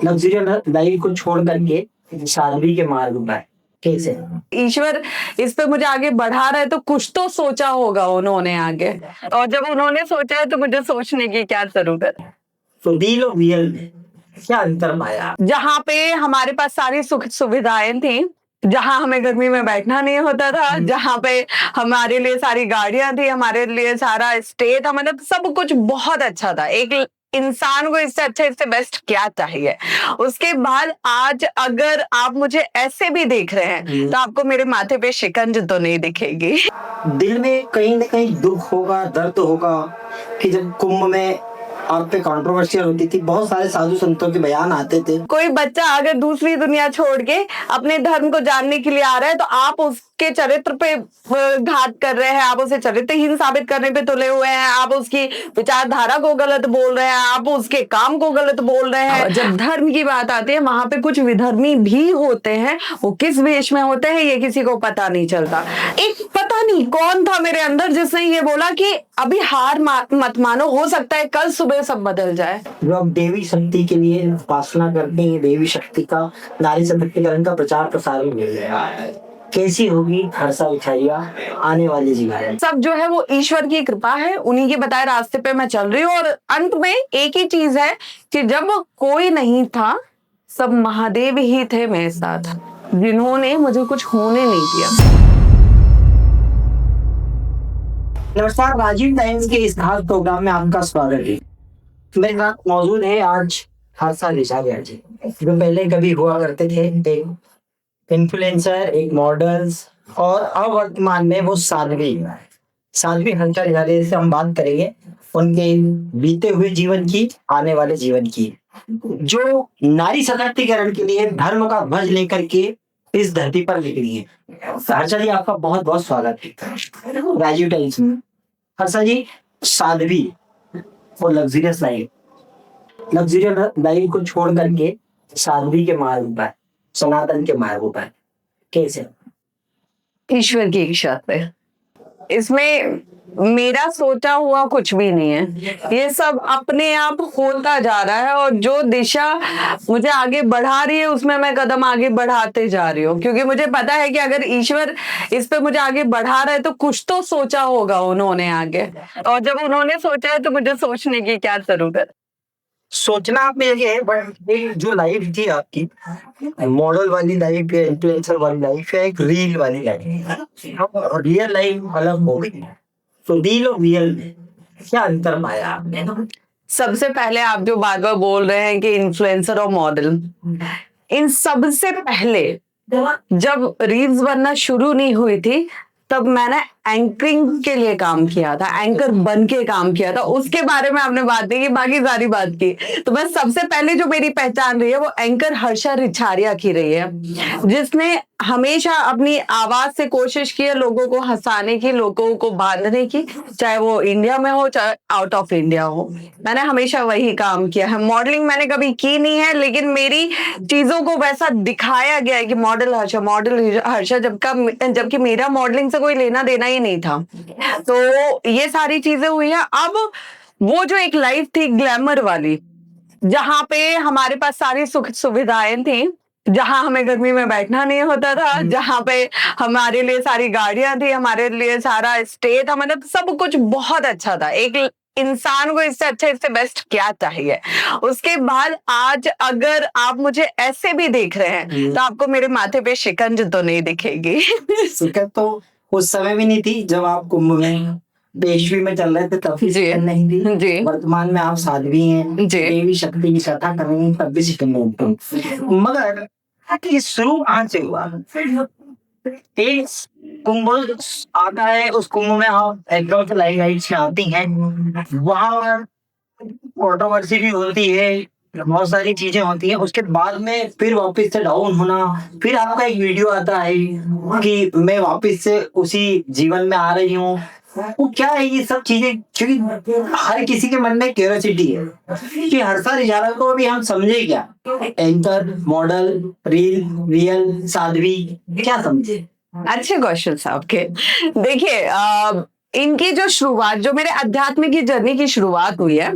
Luxurious life को छोड़ करके साध्वी के मार्ग पर कैसे? ईश्वर इस पे मुझे आगे बढ़ा रहा है तो कुछ तो सोचा होगा उन्होंने आगे, और जब उन्होंने सोचा है तो मुझे सोचने की क्या जरूरत है। तो डील और रियल में क्या अंतर पाया? जहाँ पे हमारे पास सारी सुख सुविधाएं थी, जहाँ हमें गर्मी में बैठना नहीं होता था, जहाँ पे हमारे लिए सारी गाड़ियां थी, हमारे लिए सारा स्टे था, मतलब सब कुछ बहुत अच्छा था। एक इंसान को इससे अच्छा, इससे बेस्ट क्या चाहिए। उसके बाद आज अगर आप मुझे ऐसे भी देख रहे हैं तो आपको मेरे माथे पे शिकंज तो नहीं दिखेगी। दिल में कहीं ना कहीं दुख होगा, दर्द होगा कि जब कुंभ में आप पे कंट्रोवर्शियल होती थी, बहुत सारे साधु संतों के बयान आते थे। कोई बच्चा अगर दूसरी दुनिया छोड़ के अपने धर्म को जानने के लिए आ रहा है तो आप उसके चरित्र पे घात कर रहे हैं, आप उसे चरित्रहीन साबित करने पे तुले हुए हैं, आप उसकी विचारधारा को गलत बोल रहे हैं, आप उसके काम को गलत बोल रहे हैं। जब धर्म की बात आती है वहां पे कुछ विधर्मी भी होते हैं, वो किस वेश में होते हैं ये किसी को पता नहीं चलता। एक पता नहीं कौन था मेरे अंदर जिसने ये बोला कि अभी हार मत मानो, हो सकता है कल सुबह सब बदल जाए। जो आप देवी शक्ति के लिए उपासना करते हैं, देवी शक्ति का, नारी सशक्तिकरण का प्रचार प्रसार भी मिल रहा है, कैसी होगी हर्षा विछाइया आने वाले जीवन? सब जो है वो ईश्वर की कृपा है, उन्हीं के बताए रास्ते पे मैं चल रही हूँ। और अंत में एक ही चीज है कि जब कोई नहीं था सब महादेव ही थे मेरे साथ, जिन्होंने मुझे कुछ होने नहीं दिया। नमस्कार, राजीव टाइम्स के इस खास प्रोग्राम में आपका स्वागत है। मेरे साथ मौजूद है आज हर्षा विछाइया जी, जो पहले कभी हुआ करते थे एक इन्फ्लुएंसर, एक मॉडल्स, और अब वर्तमान में वो साध्वी हंसा रिजाले से हम बात करेंगे उनके बीते हुए जीवन की, आने वाले जीवन की, जो नारी सशक्तिकरण के लिए धर्म का ध्वज लेकर के इस धरती पर निकली है। हर्षा जी, आपका बहुत बहुत स्वागत है राजीव टाइम्स में। हर्षा जी, साध्वी और लग्जरियस लाइफ को छोड़ करके साध्वी के मार्ग पर, सनातन के मार्ग पर कैसे? ईश्वर की इच्छा पे, इसमें मेरा सोचा हुआ कुछ भी नहीं है, ये सब अपने आप होता जा रहा है। और जो दिशा मुझे आगे बढ़ा रही है उसमें मैं कदम आगे बढ़ाते जा रही हूँ, क्योंकि मुझे पता है कि अगर ईश्वर इस पे मुझे आगे बढ़ा रहा है तो कुछ तो सोचा होगा उन्होंने आगे, और जब उन्होंने सोचा है तो मुझे सोचने की क्या जरूरत। सोचना आप में है, बट एक जो लाइफ थी आपकी, मॉडल वाली लाइफ या इन्फ्लुएंसर वाली लाइफ या एक रील वाली लाइफ, और रियल लाइफ अलग हो गई। तो रील और रियल में क्या अंतर पाया आपने? सबसे पहले आप जो बार बार बोल रहे हैं कि इन्फ्लुएंसर और मॉडल, इन सबसे पहले जब रील्स बनना शुरू नहीं हुई थी तब मैंने एंकरिंग के लिए काम किया था, एंकर बन के काम किया था। उसके बारे में आपने बात नहीं की, बाकी सारी बात की। तो बस सबसे पहले जो मेरी पहचान रही है वो एंकर हर्षा रिछारिया की रही है, जिसने हमेशा अपनी आवाज से कोशिश की है लोगों को हंसाने की, लोगों को बांधने की, चाहे वो इंडिया में हो चाहे आउट ऑफ इंडिया हो। मैंने हमेशा वही काम किया है। मॉडलिंग मैंने कभी की नहीं है, लेकिन मेरी चीजों को वैसा दिखाया गया है कि मॉडल हर्षा, जबकि मेरा मॉडलिंग से कोई लेना देना ही नहीं था। तो ये सारी चीजें हुई है। अब वो जो एक लाइफ थी ग्लैमर वाली, जहां पे हमारे पास सारी सुख सुविधाएं थी, जहां हमें गर्मी में बैठना नहीं होता था, जहां पे हमारे लिए सारी गाड़ियां थी, हमारे लिए सारा स्टे था, मतलब सब कुछ बहुत अच्छा था। एक इंसान को इससे अच्छा, इससे बेस्ट क्या चाहिए। उसके बाद आज अगर आप मुझे ऐसे भी देख रहे हैं तो आपको मेरे माथे पे शिकंज तो नहीं दिखेगी। शिकंज तो उस समय भी नहीं थी जब आप कुंभ में पेशवी में चल रहे थे, तब भी शिकंज नहीं थी जी। वर्तमान में आप साध्वी हैं, देवी शक्ति की कथा कर रही हैं, तब भी शिकंज नहीं थी। मगर ये शुरू कहाँ से हुआ? एक कुंभ आता है, उस कुंभ में आप एकदम लाइट आती हैं, वहां कंट्रोवर्सी भी होती है, बहुत सारी चीजें होती हैं। उसके बाद में फिर वापस से डाउन होना, फिर आपका एक वीडियो आता है कि मैं वापस से उसी जीवन में आ रही हूँ। वो क्या है ये सब चीजें? क्योंकि हर किसी के मन में क्यूरियोसिटी है कि हर्षा रिजाला को अभी हम समझे क्या, anchor, model, reel, real, Sadhvi, क्या समझे? अच्छे क्वेश्चन आपके। देखिए, इनकी जो शुरुआत, जो मेरे आध्यात्मिक की जर्नी की शुरुआत हुई है,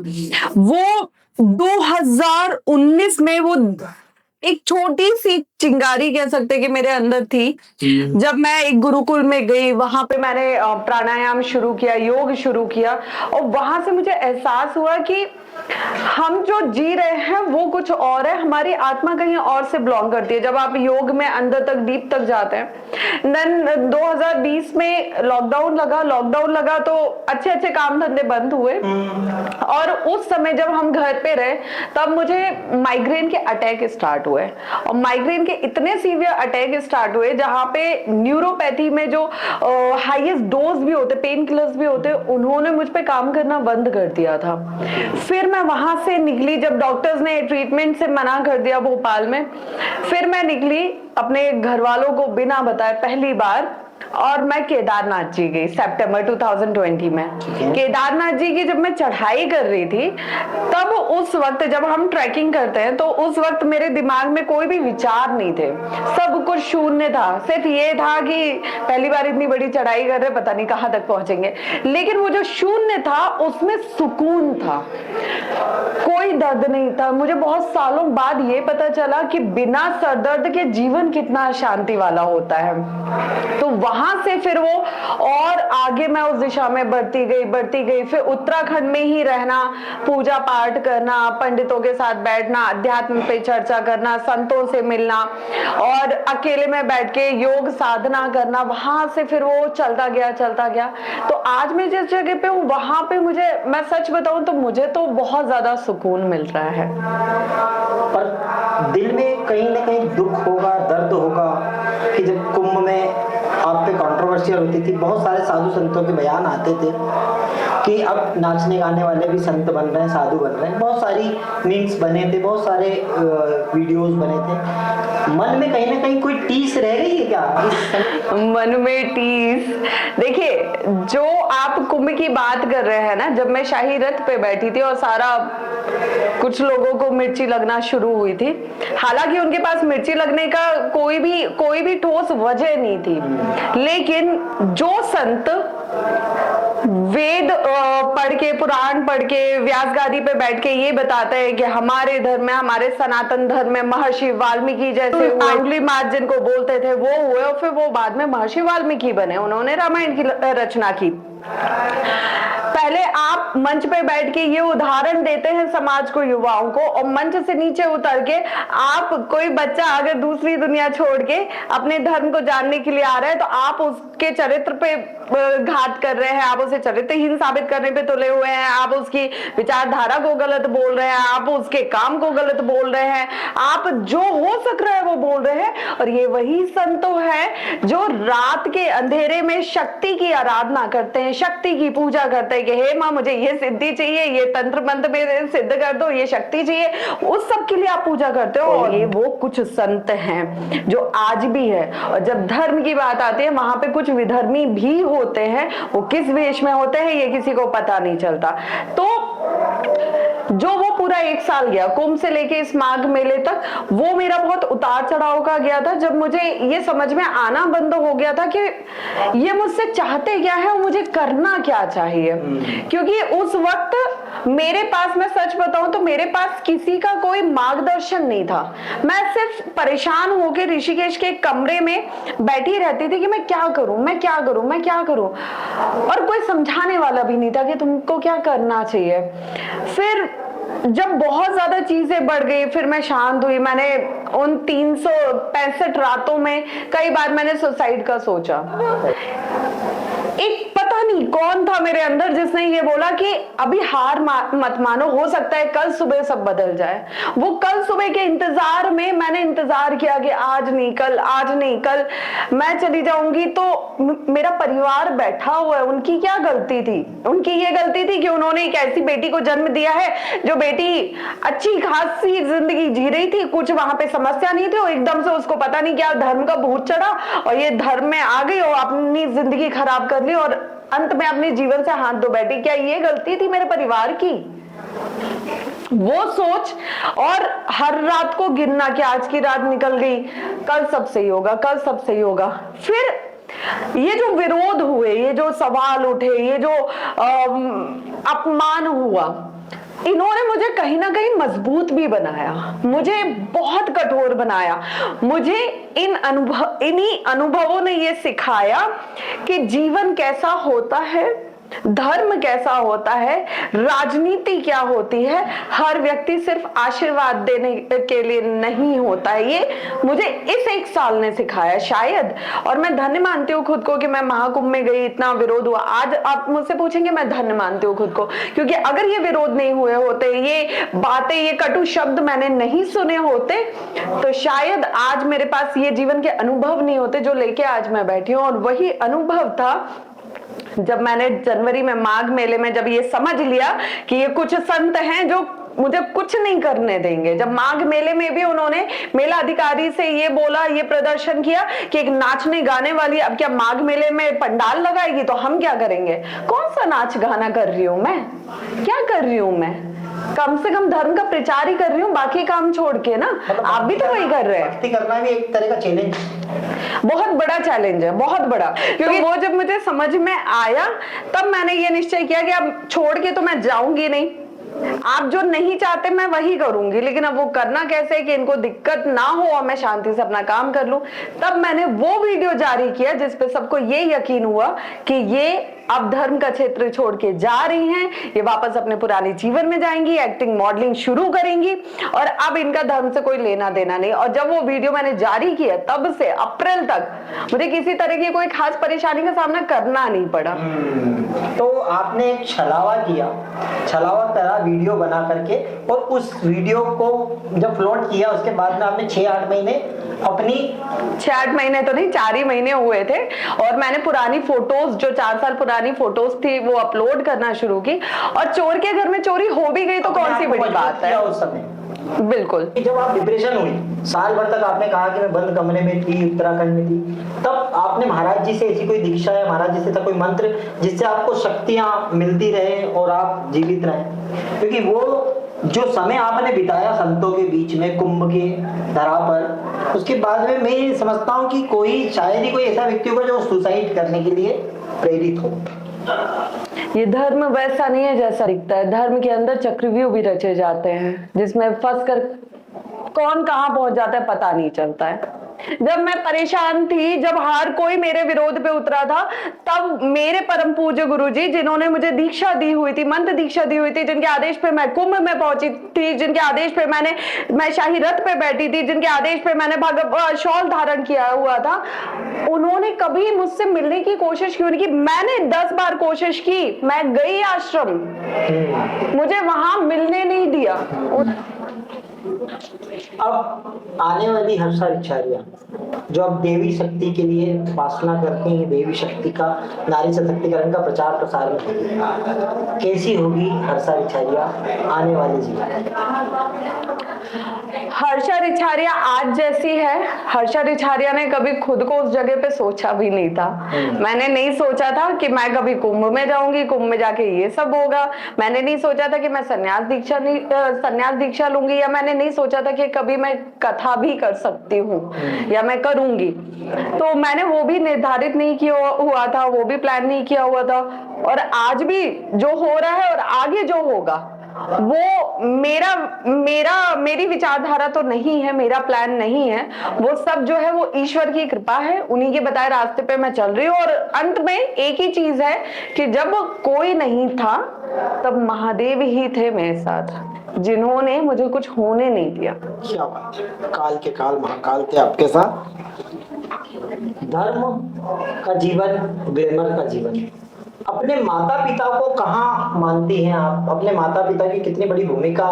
वो 2019 में वो एक छोटी सी चिंगारी कह सकते कि मेरे अंदर थी। जब मैं एक गुरुकुल में गई, वहां पे मैंने प्राणायाम शुरू किया, योग शुरू किया, और वहां से मुझे एहसास हुआ कि हम जो जी रहे हैं वो कुछ और है, हमारी आत्मा कहीं और से बिलोंग करती है। जब आप योग में अंदर तक, डीप तक जाते हैं। देन 2020 में लॉकडाउन लगा तो अच्छे अच्छे काम धंधे बंद हुए, और उस समय जब हम घर पे रहे तब मुझे माइग्रेन के अटैक स्टार्ट हुए, और माइग्रेन के इतने सीवियर अटैक स्टार्ट हुए जहां पे न्यूरोपैथी में जो हाईएस्ट डोज भी होते, पेन किलर्स भी होते, उन्होंने मुझ पे काम करना बंद कर दिया था। फिर मैं वहां से निकली जब डॉक्टर्स ने ट्रीटमेंट से मना कर दिया भोपाल में। फिर मैं निकली अपने घर वालों को बिना बताए पहली बार, और मैं केदारनाथ जी गई सितंबर 2020 में। केदारनाथ जी की जब मैं चढ़ाई कर रही थी, तब उस वक्त जब हम ट्रैकिंग करते हैं तो उस वक्त मेरे दिमाग में कोई भी विचार नहीं थे, सब कुछ शून्य था। सिर्फ ये था कि पहली बार इतनी बड़ी चढ़ाई कर रहे, पता नहीं कहां तक पहुंचेंगे। लेकिन वो जो शून्य था उसमें सुकून था, कोई दर्द नहीं था। मुझे बहुत सालों बाद ये पता चला कि बिना सर दर्द के जीवन कितना शांति वाला होता है। तो वहां से फिर वो और आगे मैं उस दिशा में बढ़ती गई। फिर उत्तराखंड में ही रहना, पूजा पाठ करना, पंडितों के साथ बैठना, अध्यात्म पे चर्चा करना, संतों से मिलना, और अकेले में बैठ के योग साधना करना। वहां से फिर वो चलता गया। तो आज मैं जिस जगह पे हूँ वहां पे मुझे, मैं सच बताऊं तो मुझे तो बहुत ज्यादा सुकून मिल रहा है। पर दिल में कहीं ना कहीं दुख होगा, दर्द होगा कि जब कुंभ में आप पे कंट्रोवर्शियल होती थी, बहुत सारे साधु संतों के बयान आते थे कि अब नाचने गाने वाले भी संत बन रहे हैं, साधु बन रहे हैं। बहुत सारी मीम्स बने थे, बहुत सारे वीडियोस बने थे। मन में कहीं ना कहीं कोई टीस रह गई है क्या? मन में टीस, देखिए, जो आप कुंभ की बात कर रहे हैं ना, जब मैं शाही रथ पे बैठी थी और सारा कुछ लोगों को मिर्ची लगना शुरू हुई थी, हालांकि उनके पास मिर्ची लगने का कोई भी ठोस वजह नहीं थी, लेकिन जो संत वेद पढ़ के, पुराण पढ़ के, व्यास गादी पे बैठ के ये बताते हैं कि हमारे धर्म में, हमारे सनातन धर्म में महर्षि वाल्मीकि जैसे अंगुली मात जिनको बोलते थे वो हुए, और फिर वो बाद में महर्षि वाल्मीकि बने, उन्होंने रामायण की रचना की। पहले आप मंच पे बैठ के ये उदाहरण देते हैं समाज को, युवाओं को, और मंच से नीचे उतर के आप, कोई बच्चा अगर दूसरी दुनिया छोड़ के अपने धर्म को जानने के लिए आ रहा है तो आप उसके चरित्र पे घात कर रहे हैं, आप उसे चरित्रहीन साबित करने पे तुले हुए हैं, आप उसकी विचारधारा को गलत बोल रहे हैं, आप उसके काम को गलत बोल रहे हैं, आप जो हो सक रहा है वो बोल रहे हैं। और ये वही संत है जो रात के अंधेरे में शक्ति की आराधना करते हैं, शक्ति की पूजा करते हैं कि हे माँ मुझे ये सिद्धि चाहिए, ये तंत्र मंत्र में सिद्ध कर दो, ये शक्ति चाहिए, उस सब के लिए आप पूजा करते हो। और ये वो कुछ संत हैं जो आज भी है। और जब धर्म की बात आती है वहां पे कुछ विधर्मी भी होते हैं, वो किस वेश में होते हैं ये किसी को पता नहीं चलता। तो जो वो पूरा 1 साल गया कुंभ से लेके इस माघ मेले तक, वो मेरा बहुत उतार चढ़ाव का गया था, जब मुझे ये समझ में आना बंद हो गया था कि ये मुझसे चाहते क्या है और मुझे करना क्या चाहिए। क्योंकि उस वक्त मेरे पास, मैं सच बताऊं तो मेरे पास किसी का कोई मार्गदर्शन नहीं था। मैं सिर्फ परेशान होकर ऋषिकेश के कमरे में बैठी रहती थी कि मैं क्या करूं, और कोई समझाने वाला भी नहीं था कि तुमको क्या करना चाहिए। फिर जब बहुत ज्यादा चीजें बढ़ गई, फिर मैं शांत हुई। मैंने उन 365 रातों में कई बार मैंने सुसाइड का सोचा। एक पता नहीं कौन था मेरे अंदर जिसने ये बोला कि अभी हार मत मानो, हो सकता है कल सुबह सब बदल जाए। वो कल सुबह के इंतजार में मैंने इंतजार किया कि आज नहीं कल मैं चली जाऊंगी तो मेरा परिवार बैठा हुआ है। उनकी क्या गलती थी? उनकी ये गलती थी कि उन्होंने एक ऐसी बेटी को जन्म दिया है जो बेटी अच्छी खासी जिंदगी जी रही थी, कुछ वहां पे समस्या नहीं थी, और एकदम से उसको पता नहीं क्या धर्म का भूत चढ़ा और ये धर्म में आ गई और अपनी जिंदगी खराब कर ली और अंत में अपने जीवन से हाथ धो बैठी। क्या ये गलती थी मेरे परिवार की? वो सोच और हर रात को गिनना कि आज की रात निकल गई, कल सब सही होगा। फिर ये जो विरोध हुए, ये जो सवाल उठे, ये जो अपमान हुआ, इन्होंने मुझे कहीं ना कहीं मजबूत भी बनाया, मुझे बहुत कठोर बनाया। मुझे इन्हीं अनुभवों ने ये सिखाया कि जीवन कैसा होता है, धर्म कैसा होता है, राजनीति क्या होती है। हर व्यक्ति सिर्फ आशीर्वाद देने के लिए नहीं होता है, ये मुझे इस 1 साल ने सिखाया शायद। और मैं धन्य मानती हूँ खुद को कि मैं महाकुंभ में गई, इतना विरोध हुआ। आज आप मुझसे पूछेंगे, मैं धन्य मानती हूँ खुद को, क्योंकि अगर ये विरोध नहीं हुए होते, ये बातें, ये कटु शब्द मैंने नहीं सुने होते, तो शायद आज मेरे पास ये जीवन के अनुभव नहीं होते जो लेके आज मैं बैठी हूँ। और वही अनुभव था जब मैंने जनवरी में माघ मेले में जब ये समझ लिया कि ये कुछ संत हैं जो मुझे कुछ नहीं करने देंगे। जब माघ मेले में भी उन्होंने मेला अधिकारी से ये बोला, ये प्रदर्शन किया कि एक नाचने गाने वाली अब क्या माघ मेले में पंडाल लगाएगी, तो हम क्या करेंगे? कौन सा नाच गाना कर रही हूं मैं, क्या कर रही हूं मैं? कम से कम धर्म का प्रचार ही कर रही हूँ, बाकी काम छोड़ के ना। मतलब आप भी तो वही कर रहे हैं। भक्ति करना भी एक तरह का चैलेंज, बहुत बड़ा चैलेंज है, बहुत बड़ा। क्योंकि वो जब मुझे समझ में आया तब मैंने ये निश्चय किया कि अब छोड़ के तो मैं जाऊंगी नहीं, आप जो नहीं चाहते मैं वही करूंगी, लेकिन अब वो करना कैसे कि इनको दिक्कत ना हो और मैं शांति से अपना काम कर लूं। तब मैंने वो वीडियो जारी किया जिसपे सबको ये यकीन हुआ कि ये अब धर्म का क्षेत्र छोड़ के जा रही हैं, ये वापस अपने पुराने जीवन में जाएंगी, एक्टिंग मॉडलिंग शुरू करेंगी और अब इनका धर्म से कोई लेना देना नहीं। और जब वो वीडियो मैंने जारी किया तब से अप्रैल तक मुझे किसी तरह की कोई खास परेशानी का सामना करना नहीं पड़ा। तो आपने एक छलावा किया, छलावा तरह वीडियो बना करके, और उस वीडियो को जब फ्लोट किया उसके बाद में आपने 6-8 महीने अपनी 6-8 महीने तो नहीं, 4 ही महीने हुए थे, और मैंने पुरानी फोटोज जो 4 साल पुरानी फोटोज थी वो अपलोड करना शुरू की। और चोर के घर में चोरी हो भी गई तो कौन सी बड़ी बात है उस समय। बिल्कुल। जब आप डिप्रेशन हुई, साल भर तक आपने कहा कि मैं बंद कमरे में थी, उत्तराखंड में थी, तब आपने महाराज जी से ऐसी कोई दीक्षा या महाराज जी से था कोई मंत्र जिससे आपको शक्तियां मिलती रहे और आप जीवित रहे? क्योंकि वो जो समय आपने बिताया संतों के बीच में कुंभ के धरा पर, उसके बाद में मैं ये समझता हूँ कि कोई शायद ही कोई ऐसा व्यक्ति होगा जो सुसाइड करने के लिए प्रेरित हो। ये धर्म वैसा नहीं है जैसा दिखता है। धर्म के अंदर चक्रव्यूह भी रचे जाते हैं जिसमें फंस कर कौन कहां पहुंच जाता है पता नहीं चलता है। जब मैं परेशान थी, जब हर कोई मेरे विरोध पे उतरा था, तब मेरे परम पूज्य गुरुजी जिन्होंने मुझे दीक्षा दी हुई थी, मंत्र दीक्षा दी हुई थी, जिनके आदेश पे मैं कुंभ में पहुंची थी, जिनके आदेश पे मैं शाही रथ पे बैठी थी, जिनके आदेश पे मैंने शॉल धारण किया हुआ था, उन्होंने कभी मुझसे मिलने की कोशिश क्यों नहीं की? मैंने 10 बार कोशिश की, मैं गई आश्रम, मुझे वहां मिलने नहीं दिया। अब आने वाली हर्षा रिछारिया जो अब देवी शक्ति के लिए उपासना करती हैं, देवी शक्ति का, नारी सशक्तिकरण का प्रचार प्रसार में होगी, कैसी होगी हर्षा रिछारिया आने वाले जीवन? हर्षा रिछारिया आज जैसी है, हर्षा रिछारिया ने कभी खुद को उस जगह पे सोचा भी नहीं था। मैंने नहीं सोचा था कि मैं कभी कुंभ में जाऊंगी, कुंभ में जाके ये सब होगा। मैंने नहीं सोचा था कि मैं संन्यास दीक्षा लूंगी, या मैंने नहीं सोचा था कि कभी मैं कथा भी कर सकती हूँ या मैं करूंगी। तो मैंने वो भी निर्धारित नहीं किया हुआ था, वो भी प्लान नहीं किया हुआ था। और आज भी जो हो रहा है और आगे जो होगा वो मेरी विचारधारा तो नहीं है, मेरा प्लान नहीं है। वो सब जो है वो ईश्वर की कृपा है, उन्हीं के बताए रास्ते पे मैं चल रही हूँ। और अंत में एक ही चीज है कि जब कोई नहीं था तब महादेव ही थे मेरे साथ, जिन्होंने मुझे कुछ होने नहीं दिया। क्या बात है, काल के काल महाकाल थे आपके साथ। धर्म का जीवन, ग्लैमर का जीवन, अपने माता पिता को कहाँ मानती हैं आप? अपने माता पिता की कितनी बड़ी भूमिका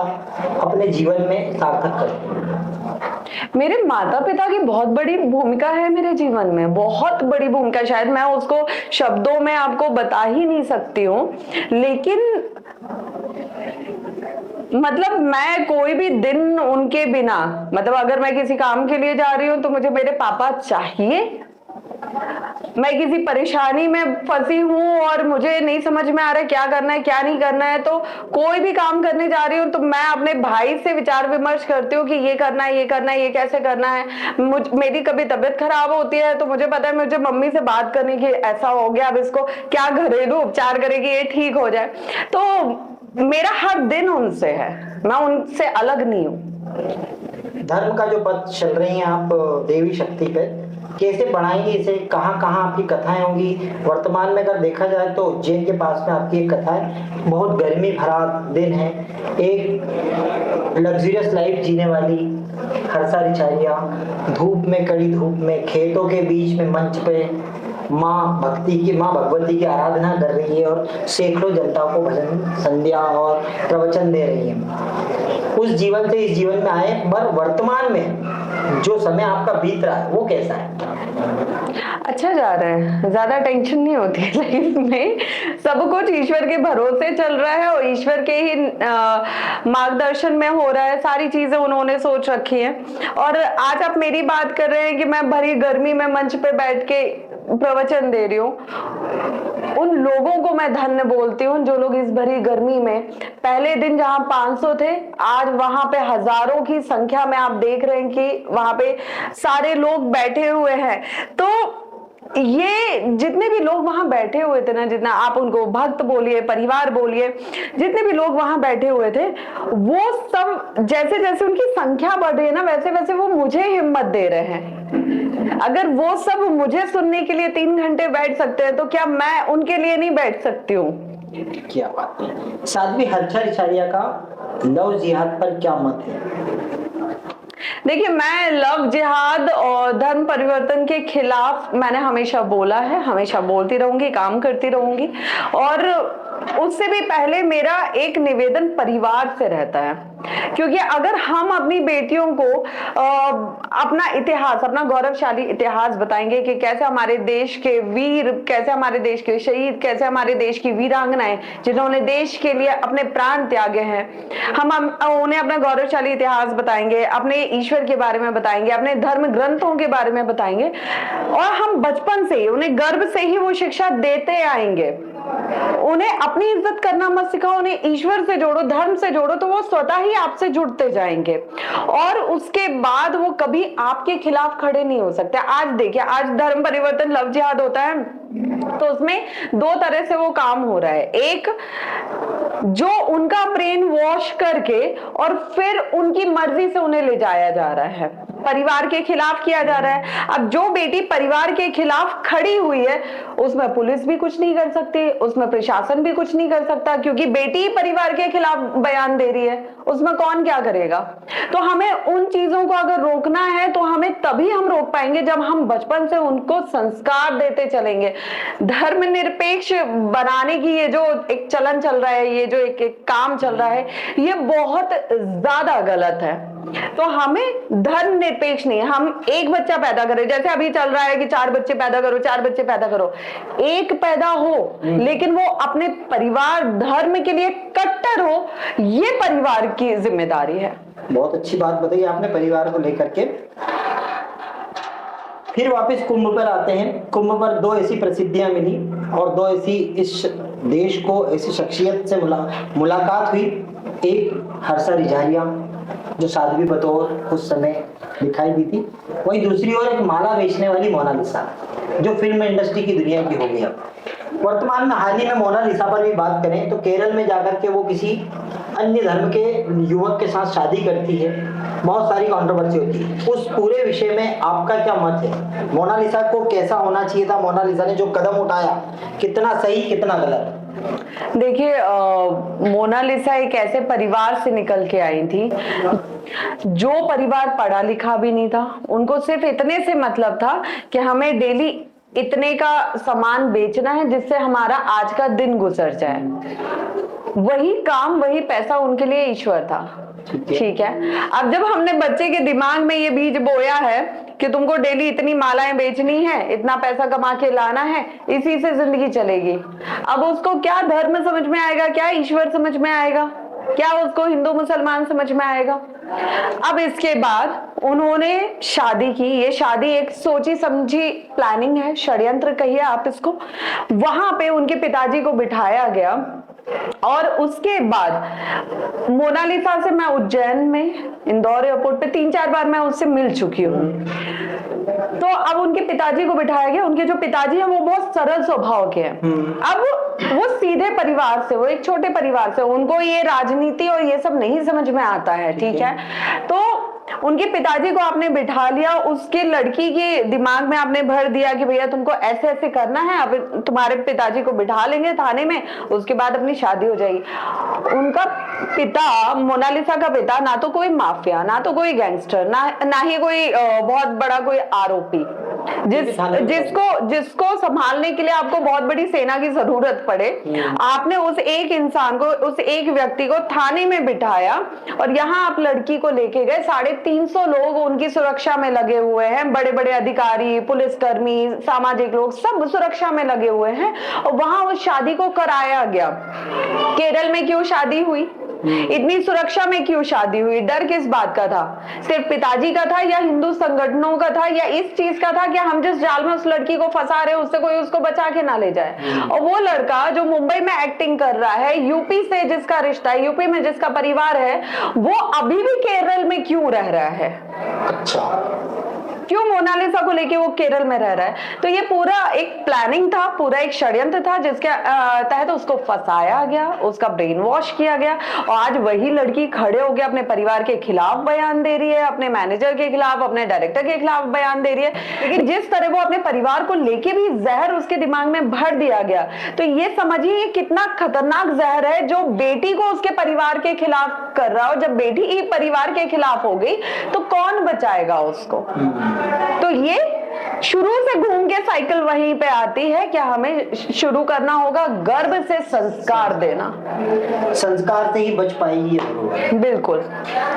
अपने जीवन में सार्थक करते हैं? मेरे माता पिता की बहुत बड़ी भूमिका है मेरे जीवन में, बहुत बड़ी भूमिका। शायद मैं उसको शब्दों में आपको बता ही नहीं सकती हूँ, लेकिन मतलब मैं कोई भी दिन उनके बिना, मतलब अगर मैं किसी काम के लिए जा रही हूँ तो मुझे मेरे पापा चाहिए। मैं किसी परेशानी में फंसी हूँ और मुझे नहीं समझ में आ रहा है क्या करना है क्या नहीं करना है, तो कोई भी काम करने जा रही हूँ तो मैं अपने भाई से विचार विमर्श करती हूँ कि ये करना है, ये करना है, ये कैसे करना है। मेरी कभी तबीयत खराब होती है तो मुझे पता है मुझे मम्मी से बात करनी कि ऐसा हो गया, अब इसको क्या घरेलू उपचार करेगी ये ठीक हो जाए। तो मेरा हर दिन उनसे है, मैं उनसे अलग नहीं हूँ। धर्म का जो पथ चल रही हैं आप देवी शक्ति पे, कैसे बढ़ाएंगे इसे? कहाँ कहाँ आपकी कथाएं होंगी? वर्तमान में अगर देखा जाए तो उज्जैन के पास में आपकी एक कथा है, बहुत गर्मी भरा दिन है, एक लग्जरियस लाइफ जीने वाली हर्षा रिचारिया धूप में, कड़ी धूप में, खेतों के बीच में मंच पे माँ भगवती की आराधना कर रही है और सैकड़ों जनता को भजन संध्या और प्रवचन दे रही है। उस जीवन से इस जीवन में आए, पर वर्तमान में जो समय आपका बीत रहा है वो कैसा है? अच्छा जा रहा है, ज्यादा टेंशन नहीं होती है लाइफ में, सब कुछ ईश्वर के भरोसे चल रहा है और ईश्वर के ही मार्गदर्शन में हो रहा है, सारी चीजें उन्होंने सोच रखी है। और आज आप मेरी बात कर रहे हैं कि मैं भरी गर्मी में मंच पे बैठ के प्रवचन दे रही हूँ, उन लोगों को मैं धन्य बोलती हूँ जो लोग इस भरी गर्मी में, पहले दिन जहां 500 थे आज वहां पे हजारों की संख्या में आप देख रहे हैं कि वहां पे सारे लोग बैठे हुए हैं। तो ये जितने भी लोग वहां बैठे हुए थे ना, जितना आप उनको भक्त बोलिए, परिवार बोलिए, जितने भी लोग वहां बैठे हुए थे, वो सब जैसे जैसे उनकी संख्या बढ़ रही है ना, वैसे वैसे वो मुझे हिम्मत दे रहे हैं। अगर वो सब मुझे सुनने के लिए 3 घंटे बैठ सकते हैं तो क्या मैं उनके लिए नहीं बैठ सकती हूँ? क्या बात है। साध्वी हर्षा रिचारिया का लव जिहाद पर क्या मत है? देखिए, मैं लव जिहाद और धर्म परिवर्तन के खिलाफ मैंने हमेशा बोला है, हमेशा बोलती रहूंगी, काम करती रहूंगी। और उससे भी पहले मेरा एक निवेदन परिवार से रहता है, क्योंकि अगर हम अपनी बेटियों को अपना इतिहास, अपना गौरवशाली इतिहास बताएंगे कि कैसे हमारे देश के वीर, कैसे हमारे देश के शहीद, कैसे हमारे देश की वीरांगनाएं जिन्होंने देश के लिए अपने प्राण त्यागे हैं, हम उन्हें अपना गौरवशाली इतिहास बताएंगे, अपने ईश्वर के बारे में बताएंगे, अपने धर्म ग्रंथों के बारे में बताएंगे, और हम बचपन से ही उन्हें गर्भ से ही वो शिक्षा देते आएंगे। उन्हें अपनी इज्जत करना मत सिखाओ, उन्हें ईश्वर से जोड़ो, धर्म से जोड़ो, तो वो स्वतः ही आपसे जुड़ते जाएंगे और उसके बाद वो कभी आपके खिलाफ खड़े नहीं हो सकते। आज देखिए, आज धर्म परिवर्तन लव जिहाद होता है तो उसमें 2 तरह से वो काम हो रहा है। एक, जो उनका ब्रेन वॉश करके और फिर उनकी मर्जी से उन्हें ले जाया जा रहा है, परिवार के खिलाफ किया जा रहा है। अब जो बेटी परिवार के खिलाफ खड़ी हुई है उसमें पुलिस भी कुछ नहीं कर सकती, उसमें प्रशासन भी कुछ नहीं कर सकता, क्योंकि बेटी परिवार के खिलाफ बयान दे रही है, उसमें कौन क्या करेगा। तो हमें उन चीजों को अगर रोकना है तो हमें तभी हम रोक पाएंगे जब हम बचपन से उनको संस्कार देते चलेंगे। धर्मनिरपेक्ष बनाने की ये जो एक चलन चल रहा है, ये जो एक काम चल रहा है, ये बहुत ज्यादा गलत है। तो हमें धर्म निरपेक्ष नहीं, हम एक बच्चा पैदा करें, जैसे अभी चल रहा है कि 4 बच्चे पैदा करो, 4 बच्चे पैदा करो, एक पैदा हो लेकिन वो अपने परिवार धर्म के लिए कट्टर हो, ये परिवार की जिम्मेदारी है। बहुत अच्छी बात बताई आपने परिवार को लेकर के। फिर वापस कुंभ पर आते हैं। कुंभ पर 2 ऐसी प्रसिद्धियां मिली और 2 ऐसी इस देश को ऐसी शख्सियत से मुलाकात हुई। एक हर्षा रिचारिया जो साध्वी बतौर उस समय दिखाई दी थी, वही दूसरी ओर एक माला बेचने वाली मोनालिसा जो फिल्म इंडस्ट्री की दुनिया की हो गई। अब वर्तमान में हाल ही में मोनालिसा पर भी बात करें तो केरल में जाकर के वो किसी अन्य धर्म के युवक के साथ शादी करती है, बहुत सारी कंट्रोवर्सी होती है। उस पूरे विषय में आपका क्या मत है? मोनालिसा को कैसा होना चाहिए था? मोनालिसा ने जो कदम उठाया कितना सही कितना गलत? देखिए, मोनालिसा एक ऐसे परिवार से निकल के आई थी जो परिवार पढ़ा लिखा भी नहीं था, उनको सिर्फ इतने से मतलब था कि हमें डेली इतने का सामान बेचना है जिससे हमारा आज का दिन गुजर जाए। वही काम, वही पैसा उनके लिए ईश्वर था। ठीक है, अब जब हमने बच्चे के दिमाग में ये बीज बोया है कि तुमको डेली इतनी मालाएं बेचनी है, इतना पैसा कमा के लाना है, इसी से जिंदगी चलेगी, अब उसको क्या धर्म समझ में आएगा, क्या ईश्वर समझ में आएगा, क्या उसको हिंदू मुसलमान समझ में आएगा। अब इसके बाद उन्होंने शादी की। ये शादी एक सोची समझी प्लानिंग है, षड्यंत्र कहिए आप इसको। वहां पे उनके पिताजी को बिठाया गया और उसके बाद मोनालिसा से मैं उज्जैन में इंदौर एयरपोर्ट पे 3-4 बार मैं उससे मिल चुकी हूँ। तो अब उनके पिताजी को बिठाया गया। उनके जो पिताजी हैं वो बहुत सरल स्वभाव के हैं। अब वो सीधे परिवार से, वो एक छोटे परिवार से, उनको ये राजनीति और ये सब नहीं समझ में आता है, ठीक है। तो उनके पिताजी को आपने बिठा लिया, उसके लड़की के दिमाग में आपने भर दिया कि भैया तुमको ऐसे ऐसे करना है, अब तुम्हारे पिताजी को बिठा लेंगे थाने में, उसके बाद अपनी शादी हो जाएगी। उनका पिता, मोनालिसा का पिता, ना तो कोई माफिया, ना तो कोई गैंगस्टर, ना ही कोई बहुत बड़ा कोई आरोपी जिसको संभालने के लिए आपको बहुत बड़ी सेना की जरूरत पड़े। आपने उस एक इंसान को, उस एक व्यक्ति को थाने में बिठाया और यहाँ आप लड़की को लेके गए। 350 लोग उनकी सुरक्षा में लगे हुए हैं, बड़े बड़े अधिकारी, पुलिसकर्मी, सामाजिक लोग, सब सुरक्षा में लगे हुए हैं। और वहां उस शादी को कराया गया। केरल में क्यों शादी हुई? इतनी सुरक्षा में क्यों शादी हुई? डर किस बात का था? सिर्फ पिताजी का था या हिंदू संगठनों का था या इस चीज का था कि हम जिस जाल में उस लड़की को फंसा रहे हैं उससे कोई उसको बचा के ना ले जाए? और वो लड़का जो मुंबई में एक्टिंग कर रहा है, यूपी से जिसका रिश्ता है, यूपी में जिसका परिवार है, वो अभी भी केरल में क्यों रह रहा है? अच्छा, क्यों मोनालिसा को लेके वो केरल में रह रहा है? तो ये पूरा एक प्लानिंग था, पूरा एक षड्यंत्र था जिसके तहत उसको फंसाया गया, उसका ब्रेन वॉश किया गया। और आज वही लड़की खड़े होकर अपने परिवार के खिलाफ बयान दे रही है, अपने मैनेजर के खिलाफ, अपने डायरेक्टर के खिलाफ बयान दे रही है। लेकिन जिस तरह वो अपने परिवार को लेके भी जहर उसके दिमाग में भर दिया गया, तो ये समझिए ये कितना खतरनाक जहर है जो बेटी को उसके परिवार के खिलाफ कर रहा हो। जब बेटी ही परिवार के खिलाफ हो गई तो कौन बचाएगा उसको? तो ये शुरू से घूम के साइकिल वहीं पे आती है कि हमें शुरू करना होगा गर्भ से संस्कार देना। संस्कार से ही बच पाएगी ये। बिल्कुल।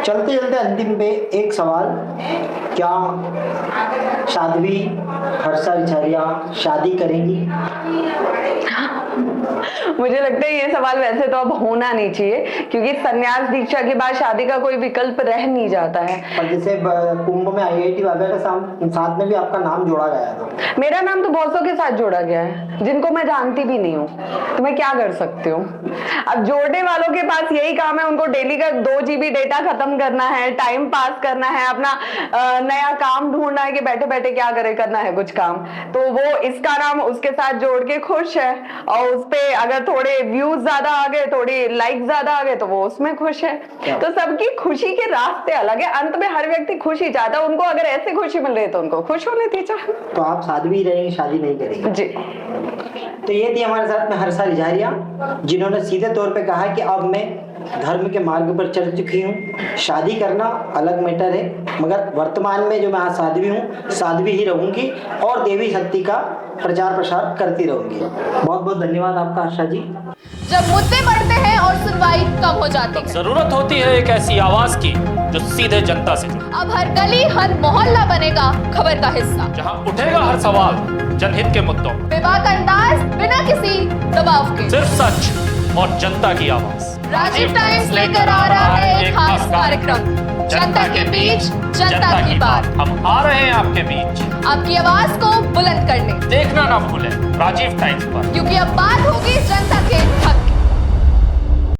चलते चलते अंतिम पे एक सवाल, क्या साध्वी हर्षा रिछारिया शादी करेंगी? मुझे लगता है ये सवाल वैसे तो अब होना नहीं चाहिए, क्योंकि संन्यास दीक्षा के बाद शादी का कोई विकल्प रह नहीं जाता है। पर जैसे कुंभ में IIT वाले के साथ में भी आपका नाम जोड़ा गया था। मेरा नाम तो बहुत के साथ जोड़ा गया है जिनको मैं जानती भी नहीं हूँ, तो मैं क्या कर सकती हूँ? अब जोड़ने वालों के पास यही काम है, उनको डेली का 2 GB डेटा खत्म करना है, टाइम पास करना है, अपना नया काम ढूंढना है कि बैठे बैठे क्या करे, करना है कुछ काम। तो वो इसका नाम उसके साथ जोड़ के खुश है, और उस पे अगर थोड़े व्यूज ज्यादा आ गए, थोड़ी लाइक ज्यादा आ गए, तो वो उसमें खुश है। तो सबकी खुशी के रास्ते अलग है, अंत में हर व्यक्ति खुशी चाहता है। उनको अगर ऐसे खुशी मिल रही है तो उनको खुश होने दीजिए। तो आप साध्वी रहेंगे, शादी नहीं करेंगे? जी। तो ये थी हमारे साथ में हर्षा रिछारिया, जिन्होंने सीधे तौर पे कहा कि अब मैं धर्म के मार्ग पर चल चुकी हूँ, शादी करना अलग मैटर है, मगर वर्तमान में जो मैं आज साध्वी हूँ, साध्वी ही रहूंगी और देवी शक्ति का प्रचार प्रसार करती रहूंगी। बहुत बहुत धन्यवाद आपका हर्षा जी। जब मुद्दे बढ़ते हैं और सुनवाई कम हो जाती है, जरूरत होती है एक ऐसी आवाज की जो सीधे जनता से जुड़े। अब हर गली हर मोहल्ला बनेगा खबर का हिस्सा, जहां उठेगा हर सवाल जनहित के मुद्दों, बेबाक अंदाज बिना किसी दबाव के, सिर्फ सच और जनता की आवाज। राजीव टाइम्स लेकर आ रहा है एक खास कार्यक्रम, जनता के बीच जनता की बात। हम आ रहे हैं आपके बीच, आपकी आवाज को बुलंद करने। देखना ना भूलें राजीव टाइम्स पर, क्योंकि अब बात होगी जनता के